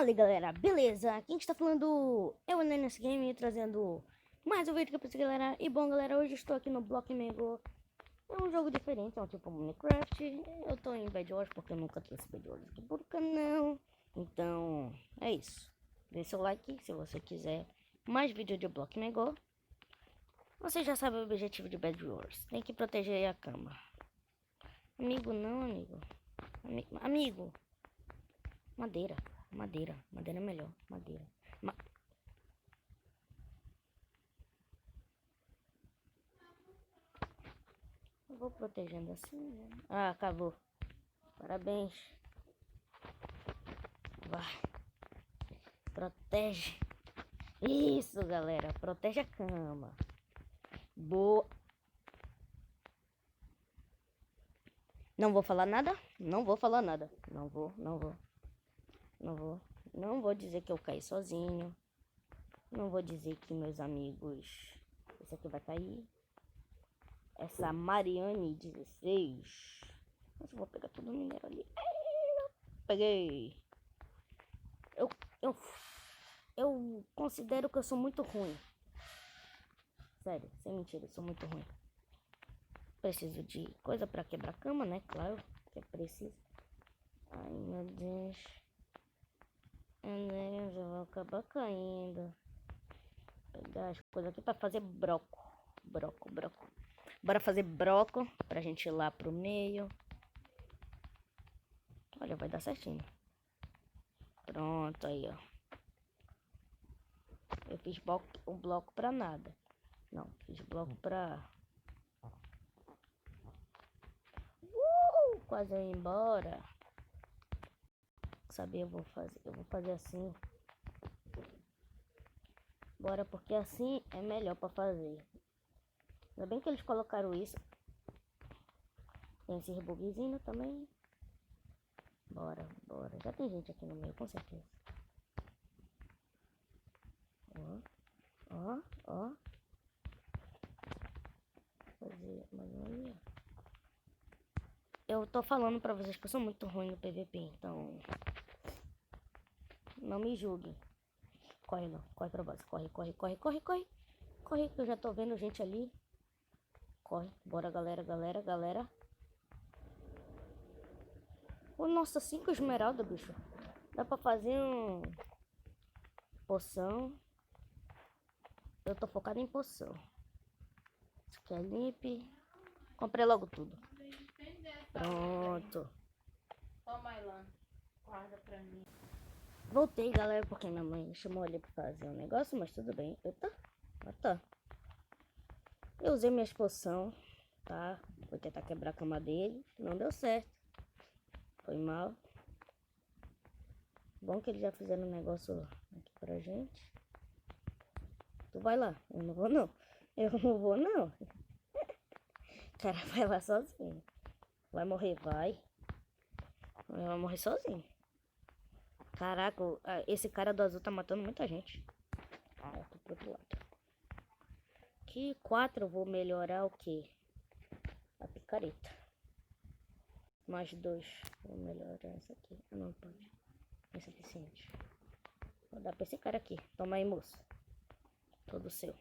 Fala aí, galera, beleza? Aqui a gente tá falando eu, nesse game, trazendo mais um vídeo aqui pra vocês, galera. E bom, galera, hoje estou aqui no Blockmego. É um jogo diferente, é um tipo Minecraft. Eu tô em Bed Wars porque eu nunca trouxe Bed Wars aqui pro canal. Então, é isso. Dê seu like se você quiser mais vídeo de Blockmego. Você já sabe o objetivo de Bed Wars. Tem que proteger a cama. Amigo não, amigo. Amigo. Madeira. Madeira é melhor. Madeira. Eu vou protegendo assim, né? Ah, acabou. Parabéns. Vai. Protege. Isso, galera. Protege a cama. Boa. Não vou falar nada? Não vou falar nada. Não vou dizer que eu caí sozinho. Não vou dizer que meus amigos... Esse aqui vai cair. Essa Mariane 16. Mas eu vou pegar todo o minério ali. Peguei. Eu considero que eu sou muito ruim. Sério, sem mentira, eu sou muito ruim. Preciso de coisa pra quebrar a cama, né? Claro que é preciso. Ai, meu Deus. Meu Deus, eu vou acabar caindo. Pegar as coisas aqui pra fazer broco. Broco. Bora fazer broco pra gente ir lá pro meio. Olha, vai dar certinho. Pronto, aí, ó. Eu fiz um bloco pra nada. Não, fiz bloco pra... Quase eu ir embora. Saber, eu vou fazer assim. Bora, porque assim é melhor pra fazer. Ainda bem que eles colocaram isso. Tem esses bugzinhos também. Bora. Já tem gente aqui no meio, com certeza. Ó. Fazer mais uma ali. Eu tô falando pra vocês que eu sou muito ruim no PVP, então... Não me julguem. Corre não, corre pra base. Corre. Corre, que eu já tô vendo gente ali. Corre, bora galera. Oh, nossa, 5 esmeralda, bicho. Dá pra fazer um... Poção. Eu tô focado em poção. Isso aqui é limpe. Comprei logo tudo. Pronto. Toma aí lá. Guarda pra mim. Voltei, galera, porque minha mãe chamou ali pra fazer um negócio, mas tudo bem. Eita. Tá. Eu usei minhas poção, tá? Vou tentar quebrar a cama dele. Não deu certo. Foi mal. Bom que eles já fizeram um negócio aqui pra gente. Tu vai lá. Eu não vou não. O cara vai lá sozinho. Vai morrer, vai. Vai morrer sozinho. Caraca, esse cara do azul tá matando muita gente. Eu tô pro outro lado. Aqui, 4 eu vou melhorar o quê? A picareta. Mais 2. Vou melhorar essa aqui. Ah, não pode. É suficiente. Vou dar pra esse cara aqui. Toma aí, moço. Todo seu.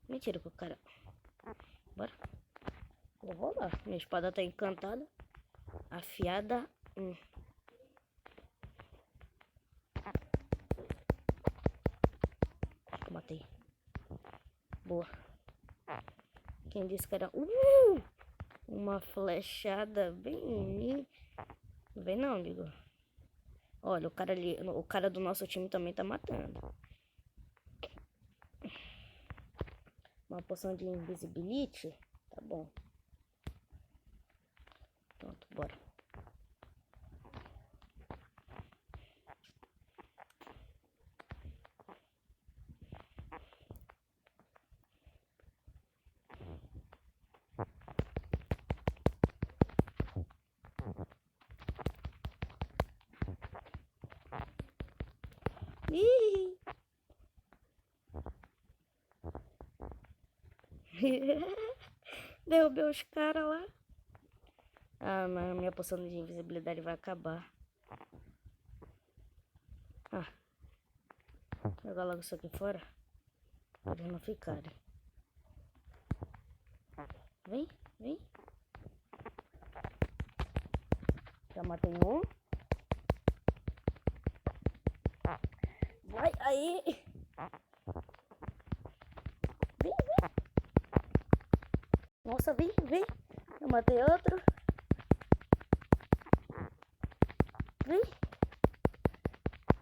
Mentira que o cara... Bora. Eu vou lá. Minha espada tá encantada. Afiada. Matei. Boa. Quem disse que era... Uma flechada bem... Não vem não, amigo. Olha, o cara ali... O cara do nosso time também tá matando. Uma poção de invisibility. Tá bom. Pronto, bora. Ih! Derrubei os caras lá. Ah, mas minha poção de invisibilidade vai acabar. Ah, jogar logo isso aqui fora. Pra eles não ficarem. Vem, vem. Já matei um. Vai, aí. Vem, vem. Nossa, vem, vem. Eu matei outro. Vem.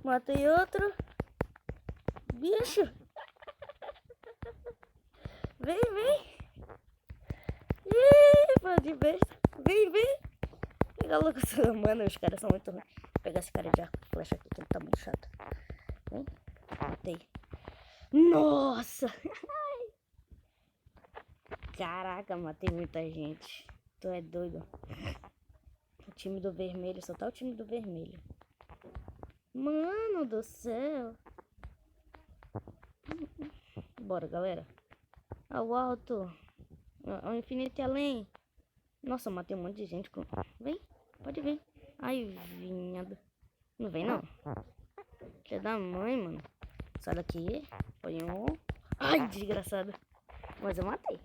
Matei outro. Bicho. Vem, vem. Ih, pô, de besta. Vem, vem. Pega logo. Mano, os caras são muito ruins. Vou pegar esse cara de arco e flecha aqui, que ele tá muito chato. Vem. Matei. Nossa. Caraca, matei muita gente. Tu é doido. O time do vermelho, só tá o time do vermelho. Mano do céu. Bora, galera. Ao alto. Ao infinito e além. Nossa, matei um monte de gente. Vem, pode vir. Ai, vinhada. Não vem, não. Filha da mãe, mano. Sai daqui. Foi um. Ai, desgraçado. Mas eu matei.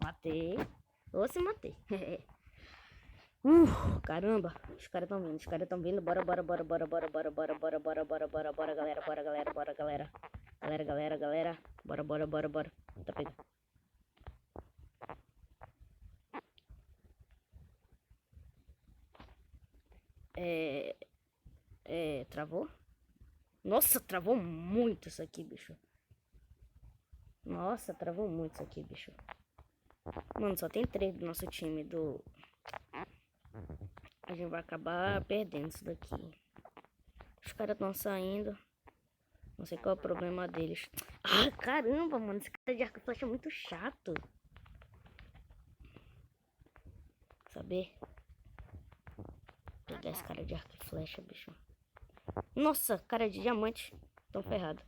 Matei. Ou se matei. Caramba. Os caras estão vindo. Bora, galera. Galera. Bora. Tá pegando. Travou? Nossa, travou muito isso aqui, bicho. Nossa, travou muito isso aqui, bicho. Mano, só tem 3 do nosso time do... A gente vai acabar perdendo isso daqui. Os caras estão saindo. Não sei qual é o problema deles. Ah, caramba, mano. Esse cara de arco e flecha é muito chato. Saber? Pegar esse cara de arco e flecha, bicho. Nossa, cara de diamante. Tão ferrado.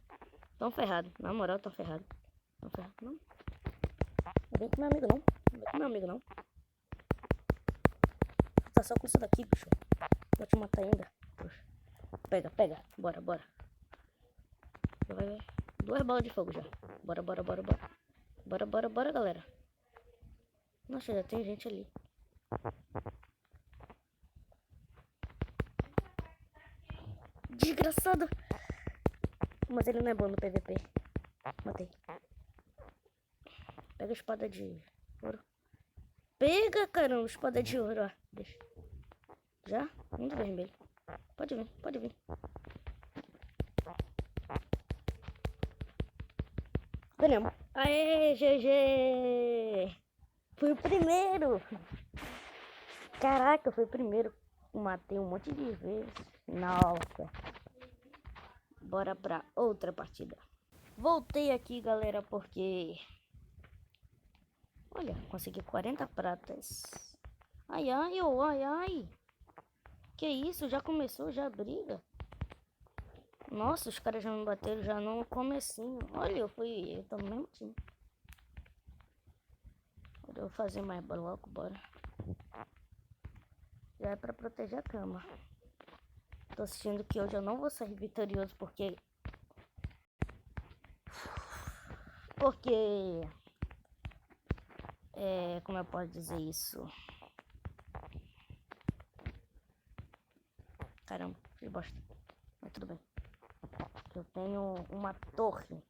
Na moral, tão ferrado. Não. Não vem com meu amigo, não. Tá só com isso daqui, bicho. Vou te matar ainda. Poxa. Pega. Bora. Vai. 2 bolas de fogo já. Bora. Bora, galera. Nossa, já tem gente ali. Desgraçado. Mas ele não é bom no PVP. Matei. Pega a espada de ouro. Pega, caramba, espada de ouro, ó. Deixa. Já? Um do vermelho. Pode vir. Ganhamos. Aê, GG! Fui o primeiro! Caraca, fui o primeiro. Matei um monte de vezes. Nossa. Bora pra outra partida. Voltei aqui, galera, porque... Olha, consegui 40 pratas. Ai. Que isso? Já começou, já briga? Nossa, os caras já me bateram já no comecinho. Olha, eu tô no mesmo time. Eu vou fazer mais bloco, bora. Já é pra proteger a cama. Tô assistindo que hoje eu não vou sair vitorioso porque... como eu posso dizer isso? Caramba, que bosta. Mas tudo bem. Eu tenho uma torre.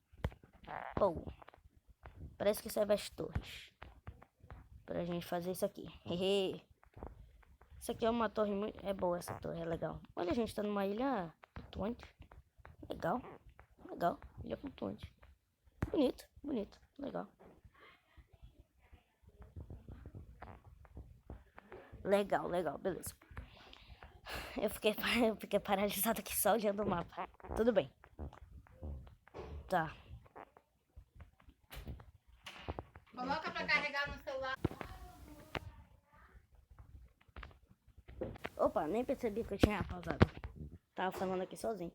Parece que serve as torres. Pra gente fazer isso aqui. Isso aqui é uma torre muito... É boa essa torre, é legal. Olha, a gente tá numa ilha flutuante. Legal. Ilha flutuante. Bonito. Legal. Legal, beleza. Eu fiquei paralisado aqui só olhando o mapa. Tudo bem. Tá. Coloca pra carregar no celular. Opa, nem percebi que eu tinha pausado. Tava falando aqui sozinho.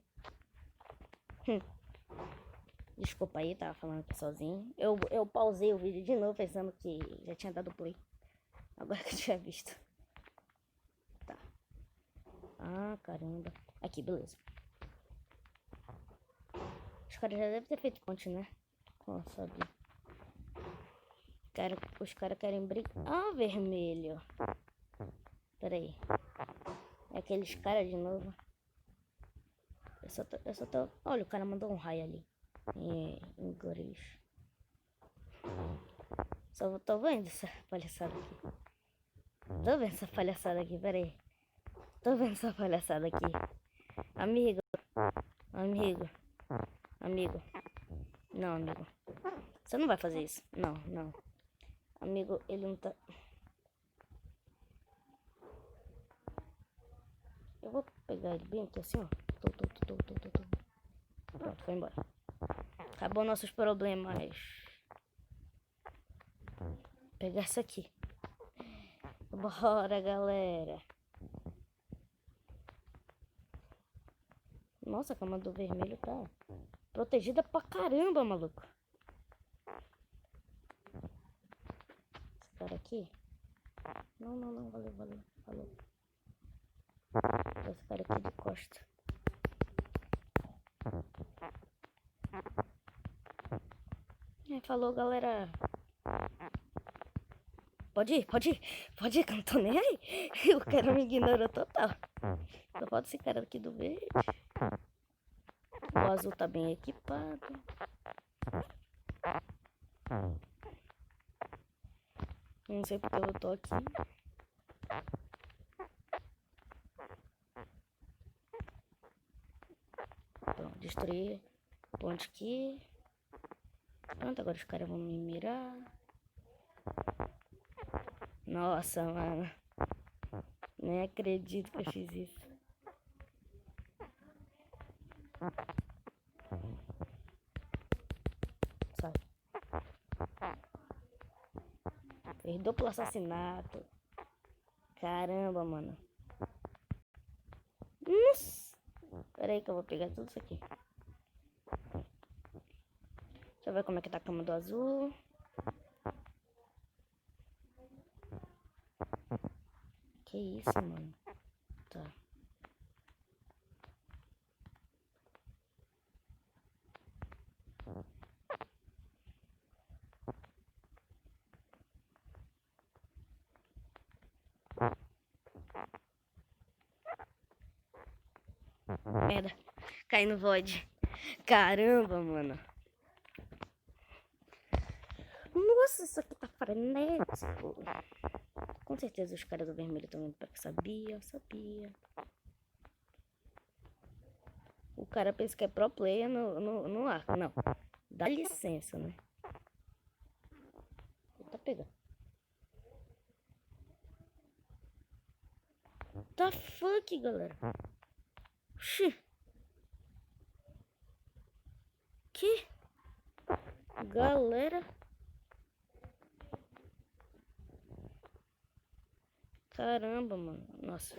Desculpa aí, tava falando aqui sozinho. Eu pausei o vídeo de novo pensando que já tinha dado play. Agora que eu tinha visto. Tá. Ah, caramba. Aqui, beleza. Os caras já devem ter feito ponte, né? Ó, sabia. Os caras querem brigar. Ah, vermelho. Pera aí. É aqueles caras de novo. Eu só tô... Olha, o cara mandou um raio ali. Em inglês. Só tô vendo essa palhaçada aqui. Tô vendo essa palhaçada aqui, pera aí. Tô vendo essa palhaçada aqui. Amigo. Amigo. Amigo. Não, amigo. Você não vai fazer isso. Não, não. Amigo, ele não tá... Eu vou pegar ele bem aqui assim, ó. Pronto, foi embora. Acabou nossos problemas. Vou pegar essa aqui. Bora, galera. Nossa, a cama do vermelho tá protegida pra caramba, maluco. Esse cara aqui. Não, valeu. Falou. Esse cara aqui de costa. Falou, galera. Pode ir, que eu não tô nem aí. O cara me ignorou total. Só falta esse cara aqui do verde. O azul tá bem equipado. Não sei porque eu tô aqui. Pronto, destruir. Ponte aqui. Pronto, agora os caras vão me mirar. Nossa, mano. Nem acredito que eu fiz isso. Sai. Fez duplo assassinato. Caramba, mano. Nossa. Pera aí que eu vou pegar tudo isso aqui. Deixa eu ver como é que tá a cama do azul. Que isso, mano. Tá. Merda. Cai no void. Caramba, mano. Nossa, isso aqui tá frenético. Com certeza os caras do vermelho estão indo pra cá. Sabia. O cara pensa que é pro player no arco. Não. Dá licença, né? Tá pegando. Tá fuck, galera. Oxi. Que? Galera. Caramba, mano. Nossa.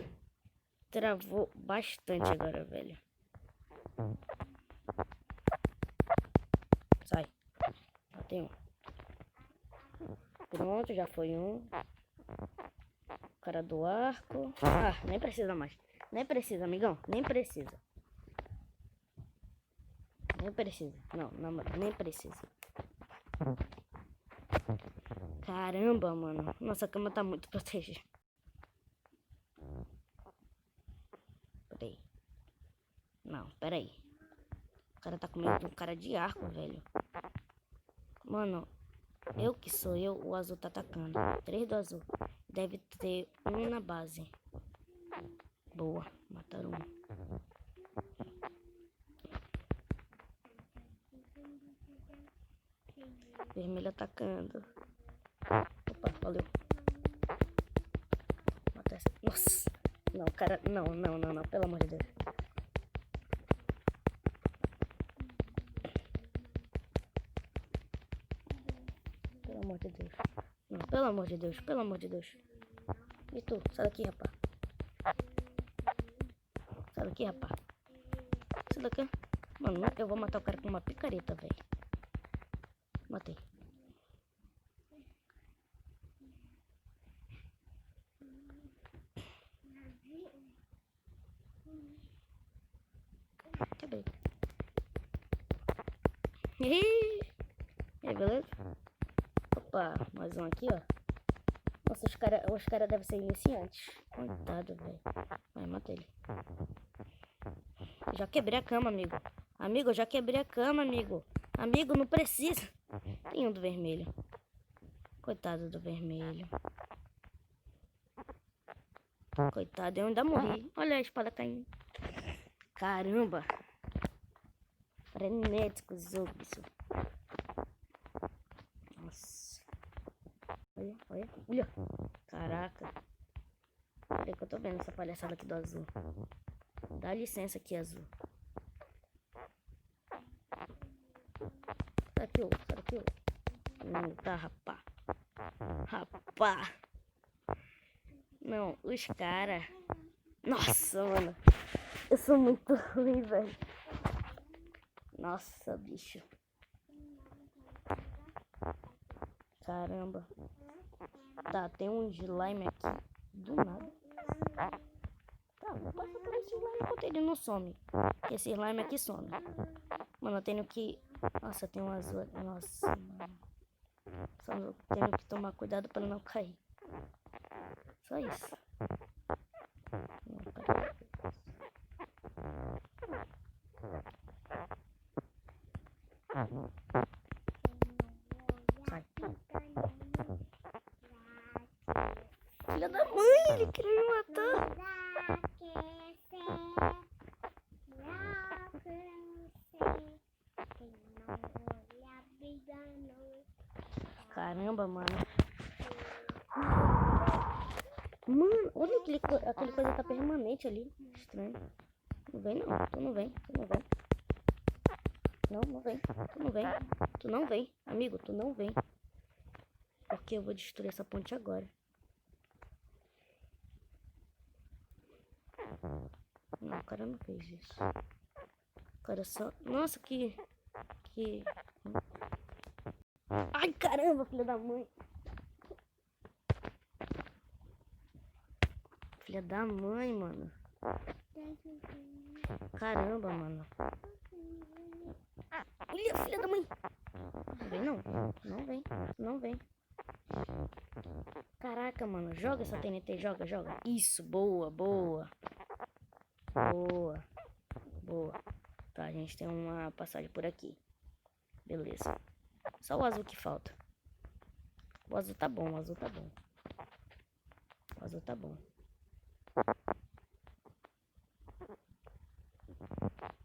Travou bastante agora, velho. Sai. Tem um. Pronto, já foi um. Cara do arco. Ah, nem precisa mais. Nem precisa, amigão. Nem precisa. Não, nem precisa. Caramba, mano. Nossa cama tá muito protegida. Peraí. Não, peraí. O cara tá com medo de um cara de arco, velho. Mano, o azul tá atacando. 3 do azul. Deve ter um na base. Boa, mataram um. Vermelho atacando. Opa, valeu. Mata essa. Nossa. Não, cara. Não. Pelo amor de Deus. Pelo amor de Deus. Não, pelo amor de Deus. E tu? Sai daqui, rapaz. Sai daqui. Mano, eu vou matar o cara com uma picareta, velho. Matei. Quebrei. Ih, e aí, beleza? Opa, mais um aqui, ó. Nossa, os cara devem ser iniciantes. Coitado, velho. Vai, mata ele. Já quebrei a cama, amigo. Amigo, eu já quebrei a cama, amigo. Amigo, não precisa. Tem um do vermelho. Coitado do vermelho. Coitado, eu ainda morri. Olha a espada caindo. Caramba. Frenético, Zogbisso. Nossa. Olha, olha, olha. Caraca. Olha que eu tô vendo essa palhaçada aqui do azul. Dá licença aqui, azul. Sai daqui, ô. Sai daqui, ô. Tá, rapá. Rapá. Não, os cara. Nossa, mano. Eu sou muito ruim, velho. Nossa, bicho. Caramba. Tá, tem um slime aqui. Do nada. Tá, vou passar por esse slime enquanto ele não some. Esse slime aqui some. Mano, eu tenho que... Nossa, tem um azul aqui. Nossa, mano. Só tenho que tomar cuidado pra não cair. Só isso. Não, cara. Sai. Filha da mãe, ele queria me matar. Caramba, mano. Mano, olha aquele coisa tá permanente ali. Estranho. Não vem não, tu não vem, tu não vem. Não, não vem, tu não vem. Tu não vem, amigo, tu não vem. Porque eu vou destruir essa ponte agora. Não, o cara não fez isso. O cara só... Nossa, que... Ai, caramba, filha da mãe. Filha da mãe, mano. Caramba, mano. Olha, filha da mãe. Não vem, não. Não vem. Não vem. Caraca, mano. Joga essa TNT. Joga, joga. Isso, boa, boa. Boa. Boa. Tá, a gente tem uma passagem por aqui. Beleza. Só o azul que falta. O azul tá bom, o azul tá bom. O azul tá bom.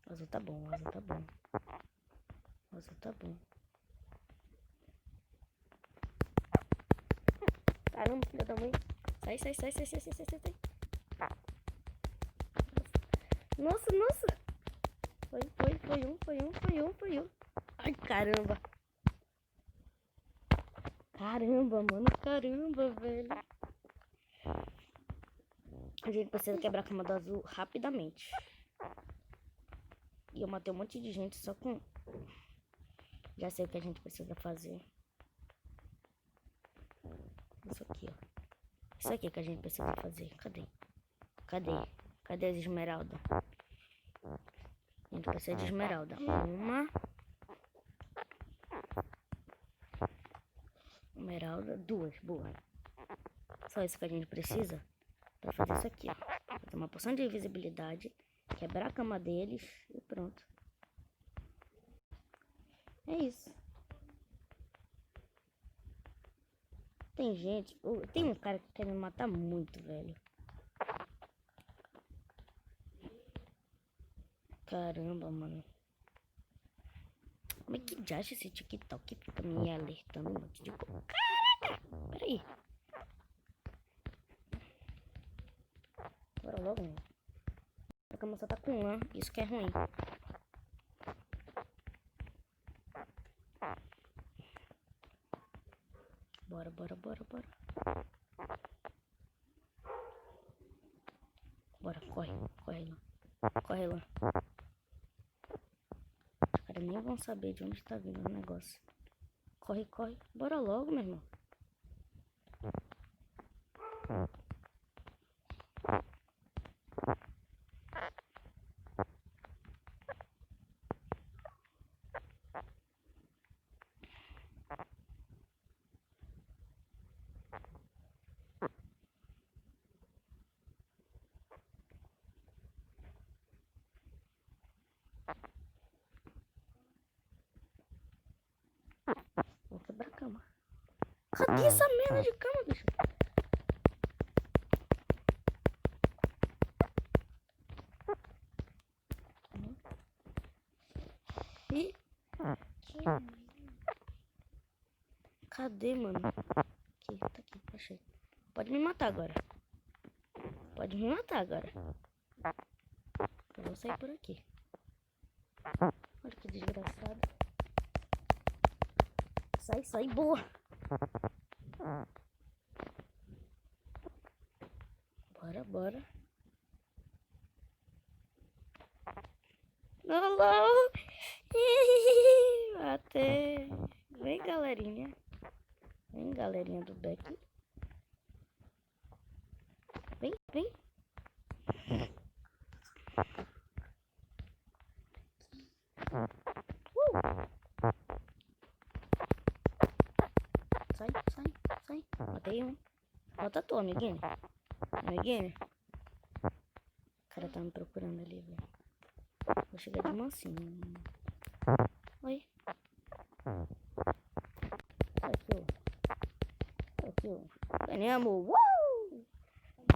O azul tá bom, o azul tá bom. O azul tá bom. Caramba, filha da mãe. Sai, sai, sai, sai, sai, sai, sai, sai. Nossa, nossa. Foi um. Ai, caramba. Caramba, mano, caramba, velho. A gente precisa quebrar a cama do azul rapidamente. E eu matei um monte de gente só com... Já sei o que a gente precisa fazer. Isso aqui, ó. Isso aqui que a gente precisa fazer. Cadê? Cadê? Cadê as esmeraldas? A gente precisa de esmeralda. Uma. Esmeralda. Duas. Boa. Só isso que a gente precisa pra fazer isso aqui, ó. Fazer uma poção de invisibilidade. Quebrar a cama deles. E pronto. É isso. Tem gente... Tem um cara que quer me matar muito, velho. Caramba, mano. Como é que já esse TikTok fica me alertando um monte de coisa? Caraca! Peraí. Bora logo, mano. A cama só tá com um, isso que é ruim. Bora, bora, bora, bora. Bora, corre, corre lá. Corre lá. Os caras nem vão saber de onde tá vindo o negócio. Corre, corre. Bora logo, meu irmão. Quebra a cama. Cadê essa merda de cama, bicho? E... Cadê, mano? Aqui, tá aqui, achei. Pode me matar agora. Pode me matar agora. Eu vou sair por aqui. Olha que desgraçado. Sai, sai, boa. Bora, bora. Alô! Até. Vem, galerinha. Vem, galerinha do Beck. Vem, vem. Sai, sai, sai. Matei um. Falta tu, amiguinho. Amiguinho. O cara tá me procurando ali, velho. Vou chegar de mansinho. Oi. Aqui, ó. Aqui, ó. Ganhamos.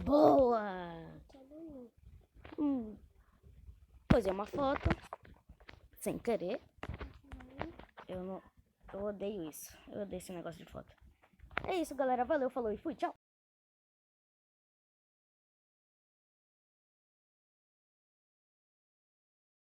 Boa! Pois é, uma foto. Sem querer. Eu não... Eu odeio isso. Eu odeio esse negócio de foto. É isso, galera. Valeu, falou e fui. Tchau.